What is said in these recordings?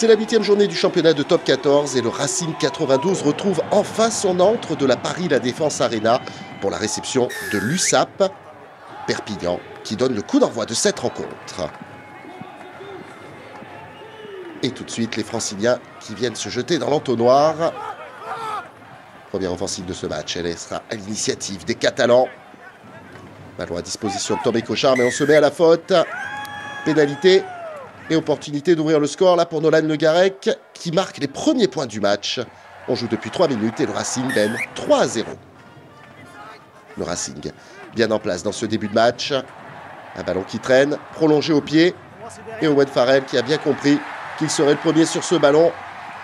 C'est la 8e journée du championnat de top 14 et le Racing 92 retrouve enfin son antre de la Paris La Défense Arena pour la réception de l'USAP Perpignan qui donne le coup d'envoi de cette rencontre. Et tout de suite, les Franciliens qui viennent se jeter dans l'entonnoir. Première offensive de ce match, elle sera à l'initiative des Catalans. Ballon à disposition de Tomé Cochard, mais on se met à la faute. Pénalité et opportunité d'ouvrir le score là pour Nolan Le Garec qui marque les premiers points du match. On joue depuis 3 minutes et le Racing mène 3-0. Le Racing bien en place dans ce début de match. Un ballon qui traîne, prolongé au pied. Et Owen Farrell qui a bien compris qu'il serait le premier sur ce ballon.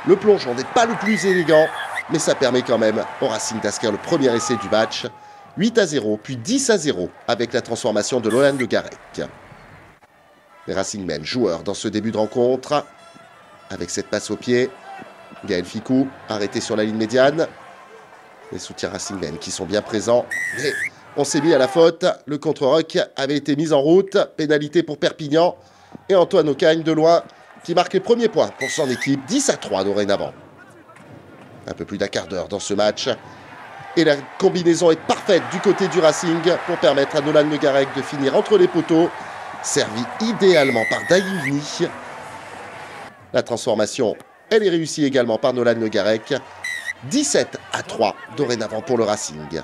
Le plongeon n'est pas le plus élégant, mais ça permet quand même au Racing d'inscrire le premier essai du match. 8-0, puis 10-0 avec la transformation de Nolan Le Garec. Les Racing mènent joueurs dans ce début de rencontre. Avec cette passe au pied, Gaël Ficou arrêté sur la ligne médiane. Les soutiens Racing Men qui sont bien présents. Mais on s'est mis à la faute. Le contre-rock avait été mis en route. Pénalité pour Perpignan. Et Antoine Ocagne de loin qui marque les premiers points pour son équipe. 10-3 dorénavant. Un peu plus d'un quart d'heure dans ce match. Et la combinaison est parfaite du côté du Racing pour permettre à Nolan Le Garec de finir entre les poteaux. Servi idéalement par Daïvni. La transformation, elle est réussie également par Nolan Le Garec. 17-3 dorénavant pour le Racing.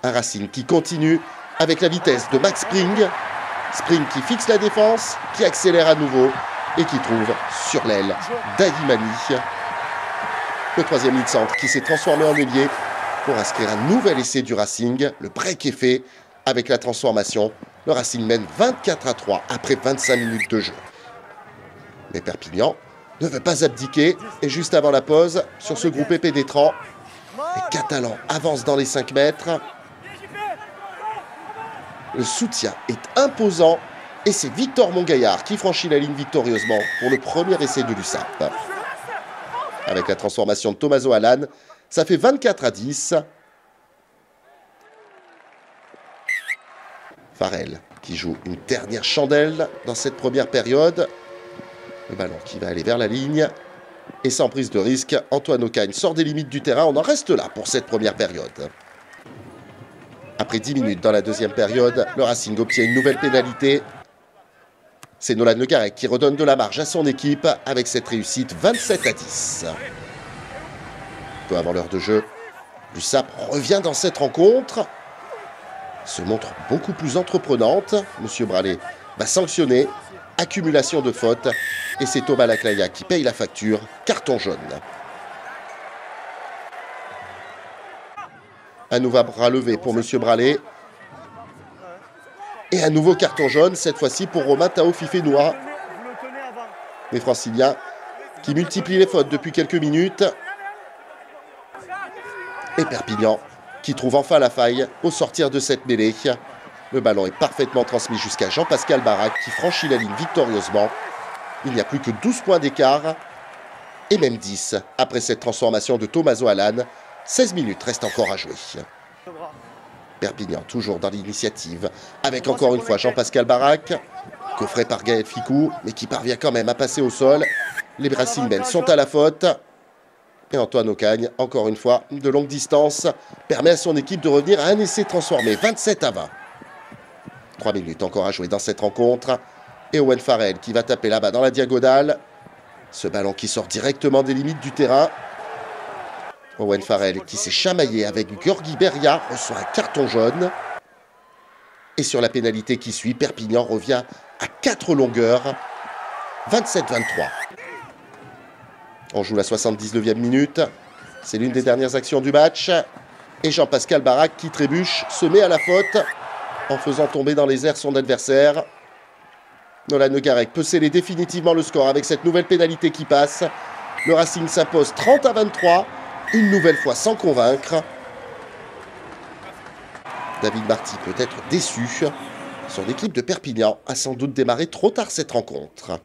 Un Racing qui continue avec la vitesse de Max Spring. Spring qui fixe la défense, qui accélère à nouveau et qui trouve sur l'aile Daïmani. Le troisième ligne centre qui s'est transformé en ailier pour inscrire un nouvel essai du Racing. Le break est fait avec la transformation. Le Racing mène 24-3 après 25 minutes de jeu. Mais Perpignan ne veut pas abdiquer. Et juste avant la pause, sur ce groupe pénétrant, les Catalans avancent dans les 5 mètres. Le soutien est imposant. Et c'est Victor Mongaillard qui franchit la ligne victorieusement pour le premier essai de l'USAP. Avec la transformation de Tommaso Allan, ça fait 24-10. Farrell qui joue une dernière chandelle dans cette première période. Le ballon qui va aller vers la ligne. Et sans prise de risque, Antoine Ocagne sort des limites du terrain. On en reste là pour cette première période. Après 10 minutes dans la deuxième période, le Racing obtient une nouvelle pénalité. C'est Nolan Le Garec qui redonne de la marge à son équipe avec cette réussite 27-10. Peu avant l'heure de jeu, l'USAP revient dans cette rencontre. Se montre beaucoup plus entreprenante. Monsieur Bralé va sanctionner. Accumulation de fautes. Et c'est Thomas Laclaya qui paye la facture. Carton jaune. Un nouveau bras levé pour Monsieur Bralé. Et un nouveau carton jaune, cette fois-ci pour Romain Tao Fifenoa. Les Franciliens qui multiplient les fautes depuis quelques minutes. Et Perpignan qui trouve enfin la faille au sortir de cette mêlée. Le ballon est parfaitement transmis jusqu'à Jean-Pascal Barac qui franchit la ligne victorieusement. Il n'y a plus que 12 points d'écart et même 10 après cette transformation de Tommaso Allan. 16 minutes restent encore à jouer. Perpignan toujours dans l'initiative avec encore une fois Jean-Pascal Barac. Coffré par Gaël Ficou mais qui parvient quand même à passer au sol. Les Racing Men sont à la faute. Et Antoine Ocagne, encore une fois, de longue distance, permet à son équipe de revenir à un essai transformé, 27-20. 3 minutes encore à jouer dans cette rencontre. Et Owen Farrell qui va taper là-bas dans la diagonale. Ce ballon qui sort directement des limites du terrain. Owen Farrell qui s'est chamaillé avec Georgi Beria reçoit un carton jaune. Et sur la pénalité qui suit, Perpignan revient à 4 longueurs, 27-23. On joue la 79e minute. C'est l'une des dernières actions du match. Et Jean-Pascal Barac qui trébuche se met à la faute en faisant tomber dans les airs son adversaire. Nolan Le Garec peut sceller définitivement le score avec cette nouvelle pénalité qui passe. Le Racing s'impose 30-23. Une nouvelle fois sans convaincre. David Marty peut être déçu. Son équipe de Perpignan a sans doute démarré trop tard cette rencontre.